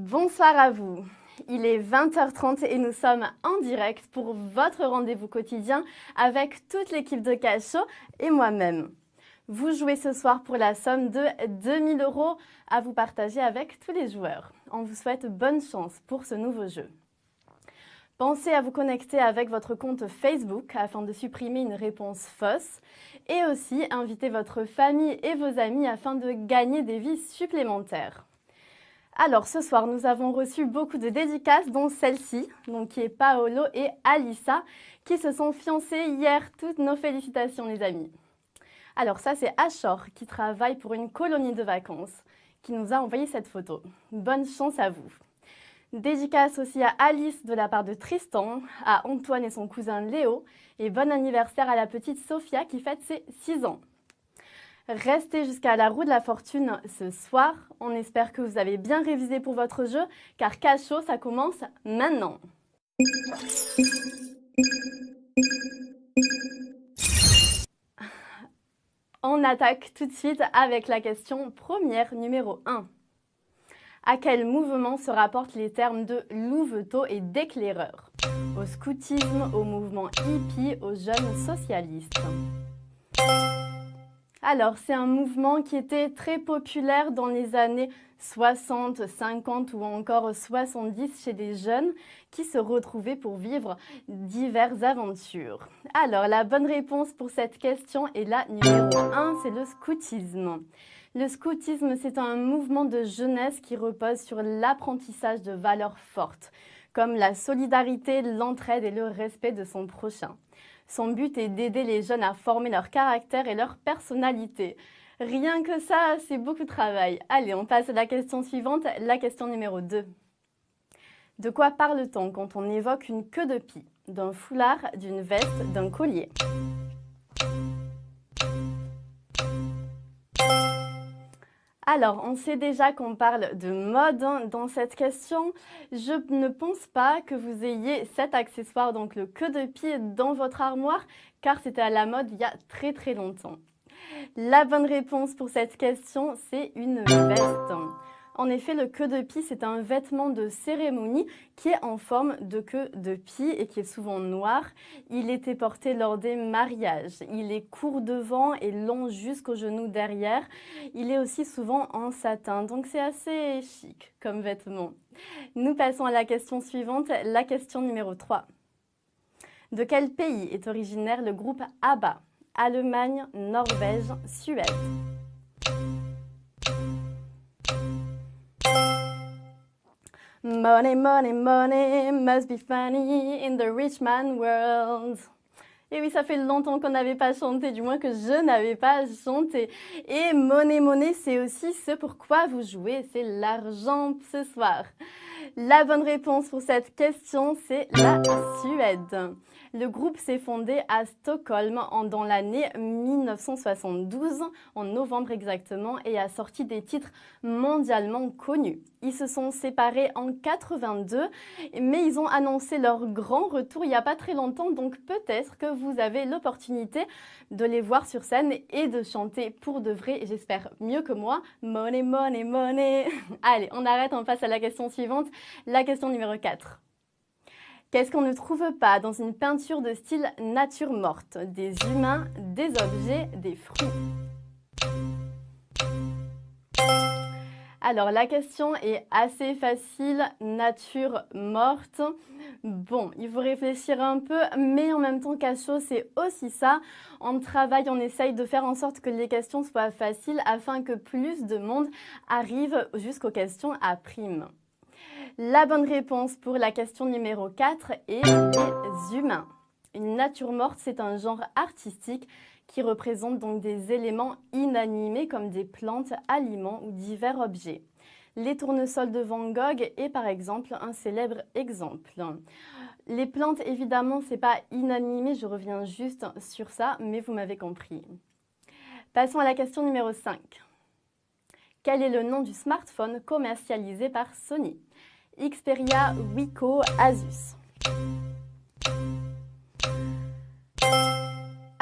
Bonsoir à vous. Il est 20h30 et nous sommes en direct pour votre rendez-vous quotidien avec toute l'équipe de Cachot et moi-même. Vous jouez ce soir pour la somme de 2000 € à vous partager avec tous les joueurs. On vous souhaite bonne chance pour ce nouveau jeu. Pensez à vous connecter avec votre compte Facebook afin de supprimer une réponse fausse et aussi inviter votre famille et vos amis afin de gagner des vies supplémentaires. Alors ce soir, nous avons reçu beaucoup de dédicaces, dont celle-ci, qui est Paolo et Alissa, qui se sont fiancés hier. Toutes nos félicitations les amis. Alors ça c'est Ashor qui travaille pour une colonie de vacances, qui nous a envoyé cette photo. Bonne chance à vous. Dédicace aussi à Alice de la part de Tristan, à Antoine et son cousin Léo, et bon anniversaire à la petite Sophia qui fête ses 6 ans. Restez jusqu'à la roue de la fortune ce soir. On espère que vous avez bien révisé pour votre jeu, car Cachot, ça commence maintenant. On attaque tout de suite avec la question première, numéro 1. À quel mouvement se rapportent les termes de louveteau et d'éclaireur? Au scoutisme, au mouvement hippie, aux jeunes socialistes? Alors, c'est un mouvement qui était très populaire dans les années 60, 50 ou encore 70 chez des jeunes qui se retrouvaient pour vivre diverses aventures. Alors, la bonne réponse pour cette question est la numéro 1, c'est le scoutisme. Le scoutisme, c'est un mouvement de jeunesse qui repose sur l'apprentissage de valeurs fortes, comme la solidarité, l'entraide et le respect de son prochain. Son but est d'aider les jeunes à former leur caractère et leur personnalité. Rien que ça, c'est beaucoup de travail. Allez, on passe à la question suivante, la question numéro 2. De quoi parle-t-on quand on évoque une queue de pie? D'un foulard, d'une veste, d'un collier? Alors, on sait déjà qu'on parle de mode dans cette question. Je ne pense pas que vous ayez cet accessoire, donc le queue de pie, dans votre armoire, car c'était à la mode il y a très très longtemps. La bonne réponse pour cette question, c'est une veste. En effet, le queue de pie, c'est un vêtement de cérémonie qui est en forme de queue de pie et qui est souvent noir. Il était porté lors des mariages. Il est court devant et long jusqu'au genou derrière. Il est aussi souvent en satin, donc c'est assez chic comme vêtement. Nous passons à la question suivante, la question numéro 3. De quel pays est originaire le groupe ABBA? Allemagne, Norvège, Suède? Money, money, money must be funny in the rich man world. Et oui, ça fait longtemps qu'on n'avait pas chanté, du moins que je n'avais pas chanté. Et money, money, c'est aussi ce pourquoi vous jouez, c'est l'argent ce soir. La bonne réponse pour cette question, c'est la Suède. Le groupe s'est fondé à Stockholm dans l'année 1972, en novembre exactement, et a sorti des titres mondialement connus. Ils se sont séparés en 82, mais ils ont annoncé leur grand retour il n'y a pas très longtemps, donc peut-être que vous avez l'opportunité de les voir sur scène et de chanter pour de vrai, j'espère mieux que moi, money, money, money. Allez, on arrête, on passe à la question suivante, la question numéro 4. Qu'est-ce qu'on ne trouve pas dans une peinture de style nature morte? Des humains, des objets, des fruits? Alors la question est assez facile, nature morte. Bon, il faut réfléchir un peu, mais en même temps Cachot, c'est aussi ça. On travaille, on essaye de faire en sorte que les questions soient faciles afin que plus de monde arrive jusqu'aux questions à prime. La bonne réponse pour la question numéro 4 est les humains. Une nature morte, c'est un genre artistique qui représente donc des éléments inanimés comme des plantes, aliments ou divers objets. Les tournesols de Van Gogh est par exemple un célèbre exemple. Les plantes, évidemment, c'est pas inanimé, je reviens juste sur ça, mais vous m'avez compris. Passons à la question numéro 5. Quel est le nom du smartphone commercialisé par Sony? Xperia, Wiko, Asus.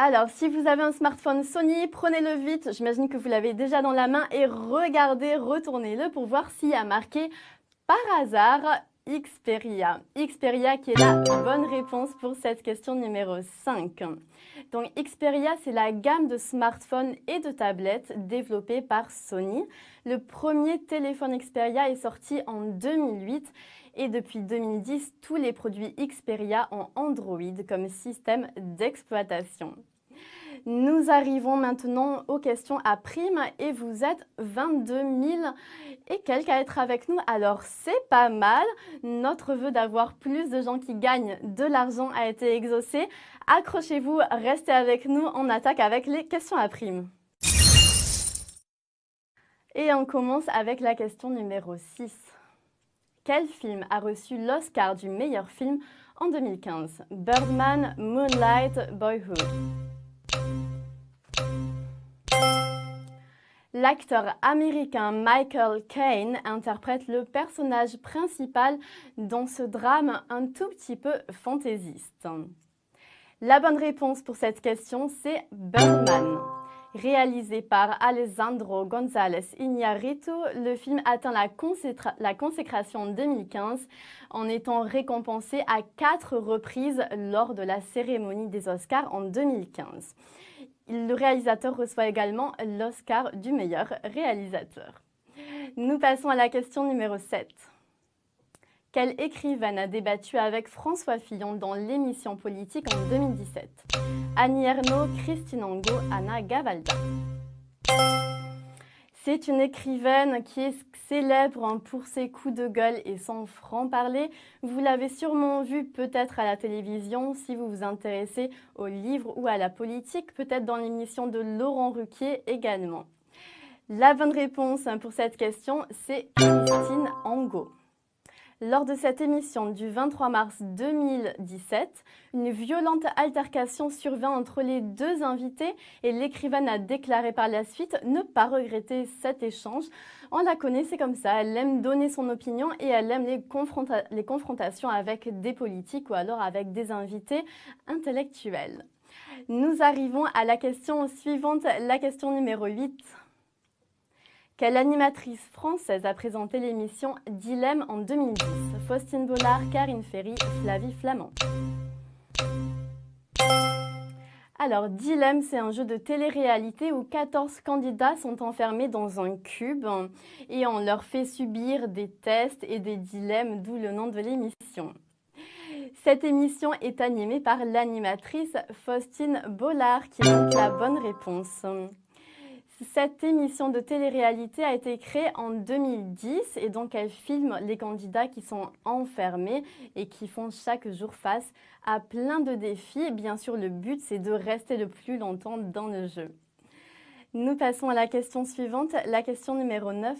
Alors, si vous avez un smartphone Sony, prenez-le vite. J'imagine que vous l'avez déjà dans la main et regardez, retournez-le pour voir s'il y a marqué par hasard Xperia. Xperia qui est la bonne réponse pour cette question numéro 5. Donc Xperia, c'est la gamme de smartphones et de tablettes développée par Sony. Le premier téléphone Xperia est sorti en 2008 et depuis 2010, tous les produits Xperia ont Android comme système d'exploitation. Nous arrivons maintenant aux questions à prime et vous êtes 22 000 et quelques à être avec nous. Alors c'est pas mal. Notre vœu d'avoir plus de gens qui gagnent de l'argent a été exaucé. Accrochez-vous, restez avec nous. On attaque avec les questions à prime. Et on commence avec la question numéro 6. Quel film a reçu l'Oscar du meilleur film en 2015? Birdman, Moonlight, Boyhood. L'acteur américain Michael Caine interprète le personnage principal dans ce drame un tout petit peu fantaisiste. La bonne réponse pour cette question, c'est Birdman. Réalisé par Alessandro González Iñárritu, le film atteint la consécration en 2015 en étant récompensé à 4 reprises lors de la cérémonie des Oscars en 2015. Le réalisateur reçoit également l'Oscar du meilleur réalisateur. Nous passons à la question numéro 7. Quelle écrivaine a débattu avec François Fillon dans l'émission politique en 2017? Annie Ernaux, Christine Angot, Anna Gavalda. C'est une écrivaine qui est célèbre pour ses coups de gueule et son franc-parler. Vous l'avez sûrement vu peut-être à la télévision si vous vous intéressez aux livres ou à la politique, peut-être dans l'émission de Laurent Ruquier également. La bonne réponse pour cette question, c'est Christine Angot. Lors de cette émission du 23 mars 2017, une violente altercation survint entre les deux invités et l'écrivaine a déclaré par la suite ne pas regretter cet échange. On la connaît, c'est comme ça, elle aime donner son opinion et elle aime les confrontations avec des politiques ou alors avec des invités intellectuels. Nous arrivons à la question suivante, la question numéro 8. Quelle animatrice française a présenté l'émission Dilemme en 2010? Faustine Bollard, Karine Ferry, Flavie Flamand. Alors, Dilemme, c'est un jeu de télé-réalité où 14 candidats sont enfermés dans un cube et on leur fait subir des tests et des dilemmes, d'où le nom de l'émission. Cette émission est animée par l'animatrice Faustine Bollard, qui est donc la bonne réponse. Cette émission de télé-réalité a été créée en 2010 et donc elle filme les candidats qui sont enfermés et qui font chaque jour face à plein de défis. Bien sûr, le but, c'est de rester le plus longtemps dans le jeu. Nous passons à la question suivante, la question numéro 9.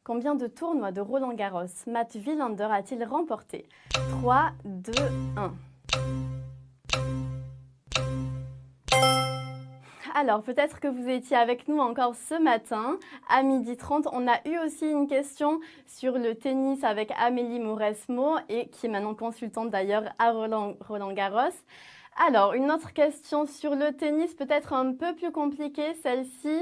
Combien de tournois de Roland-Garros Matt Wilander a-t-il remporté? 3, 2, 1. Alors, peut-être que vous étiez avec nous encore ce matin. À 12h30, on a eu aussi une question sur le tennis avec Amélie Mauresmo, et qui est maintenant consultante d'ailleurs à Roland-Garros. Alors, une autre question sur le tennis, peut-être un peu plus compliquée, celle-ci.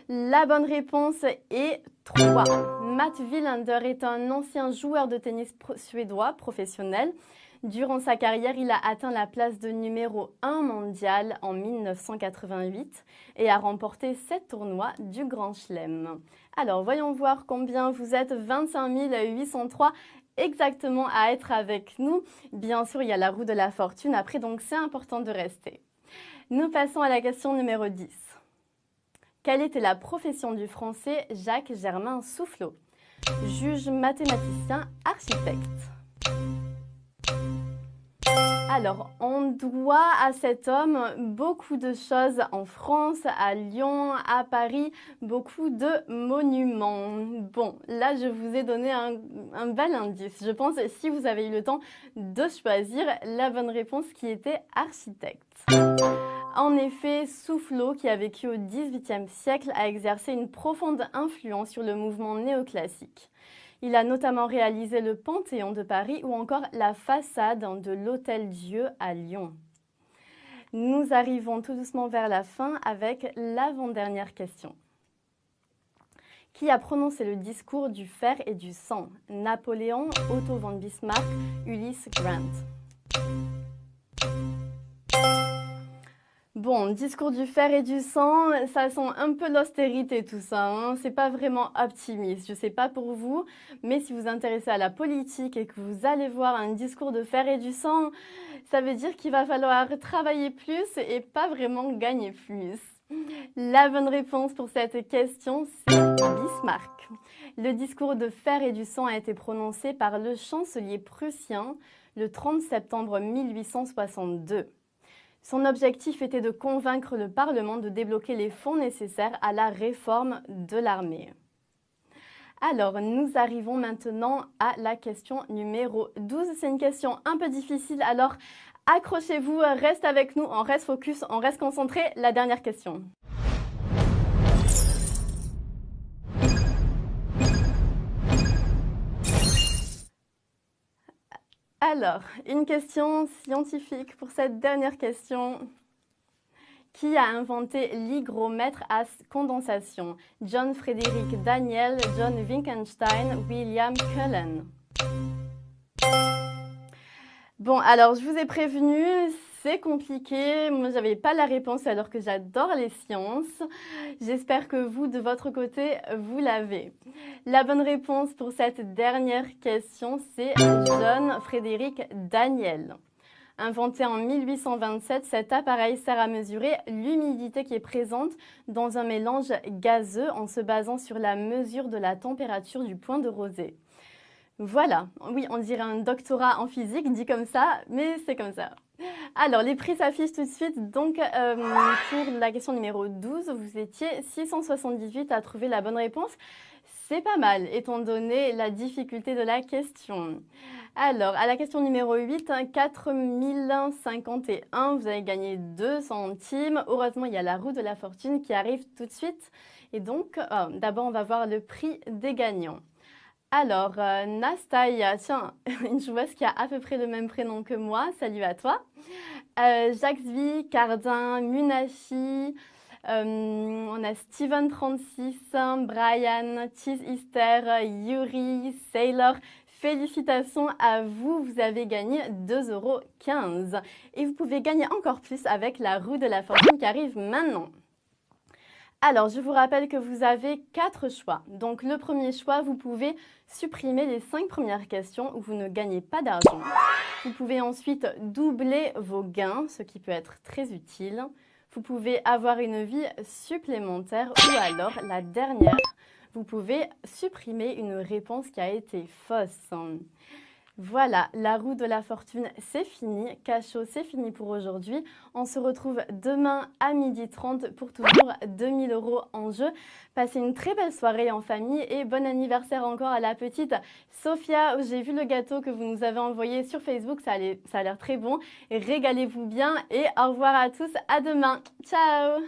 La bonne réponse est 3. Matt Wilander est un ancien joueur de tennis suédois professionnel. Durant sa carrière, il a atteint la place de numéro 1 mondial en 1988 et a remporté 7 tournois du Grand Chelem. Alors, voyons voir combien vous êtes, 25 803 exactement à être avec nous. Bien sûr, il y a la roue de la fortune après, donc c'est important de rester. Nous passons à la question numéro 10. Quelle était la profession du Français Jacques Germain Soufflot? Juge, mathématicien, architecte. Alors, on doit à cet homme beaucoup de choses en France, à Lyon, à Paris, beaucoup de monuments. Bon, là, je vous ai donné un bel indice. Je pense, si vous avez eu le temps de choisir la bonne réponse qui était architecte. En effet, Soufflot, qui a vécu au XVIIIe siècle, a exercé une profonde influence sur le mouvement néoclassique. Il a notamment réalisé le Panthéon de Paris ou encore la façade de l'Hôtel-Dieu à Lyon. Nous arrivons tout doucement vers la fin avec l'avant-dernière question. Qui a prononcé le discours du fer et du sang? Napoléon, Otto von Bismarck, Ulysse Grant. Bon, discours du fer et du sang, ça sent un peu l'austérité tout ça, hein. C'est pas vraiment optimiste, je sais pas pour vous, mais si vous vous intéressez à la politique et que vous allez voir un discours de fer et du sang, ça veut dire qu'il va falloir travailler plus et pas vraiment gagner plus. La bonne réponse pour cette question, c'est Bismarck. Le discours de fer et du sang a été prononcé par le chancelier prussien le 30 septembre 1862. Son objectif était de convaincre le Parlement de débloquer les fonds nécessaires à la réforme de l'armée. Alors, nous arrivons maintenant à la question numéro 12. C'est une question un peu difficile, alors accrochez-vous, reste avec nous, on reste focus, on reste concentré. La dernière question. Alors, une question scientifique pour cette dernière question. Qui a inventé l'hygromètre à condensation? John Frederick Daniel, John Wittgenstein, William Cullen. Bon, alors je vous ai prévenu, c'est compliqué. Moi, j'avais pas la réponse alors que j'adore les sciences. J'espère que vous, de votre côté, vous l'avez. La bonne réponse pour cette dernière question, c'est John Frederick Daniel. Inventé en 1827, cet appareil sert à mesurer l'humidité qui est présente dans un mélange gazeux en se basant sur la mesure de la température du point de rosée. Voilà, oui, on dirait un doctorat en physique dit comme ça, mais c'est comme ça. Alors, les prix s'affichent tout de suite. Donc, pour la question numéro 12, vous étiez 678 à trouver la bonne réponse. C'est pas mal, étant donné la difficulté de la question. Alors, à la question numéro 8, 4051, vous avez gagné 2 centimes. Heureusement, il y a la roue de la fortune qui arrive tout de suite. Et donc, d'abord, on va voir le prix des gagnants. Alors, Nastaïa, tiens, une joueuse qui a à peu près le même prénom que moi, salut à toi. Jaxvi, Cardin, Munachi, on a Steven36, Brian, Cheese Easter, Yuri, Sailor. Félicitations à vous, vous avez gagné 2,15 €. Et vous pouvez gagner encore plus avec la roue de la fortune qui arrive maintenant. Alors, je vous rappelle que vous avez 4 choix. Donc, le premier choix, vous pouvez supprimer les 5 premières questions où vous ne gagnez pas d'argent. Vous pouvez ensuite doubler vos gains, ce qui peut être très utile. Vous pouvez avoir une vie supplémentaire ou alors, la dernière, vous pouvez supprimer une réponse qui a été fausse. Voilà, la roue de la fortune, c'est fini. Cachot, c'est fini pour aujourd'hui. On se retrouve demain à 12h30 pour toujours 2000 € en jeu. Passez une très belle soirée en famille et bon anniversaire encore à la petite Sophia. J'ai vu le gâteau que vous nous avez envoyé sur Facebook, ça a l'air très bon. Régalez-vous bien et au revoir à tous, à demain. Ciao!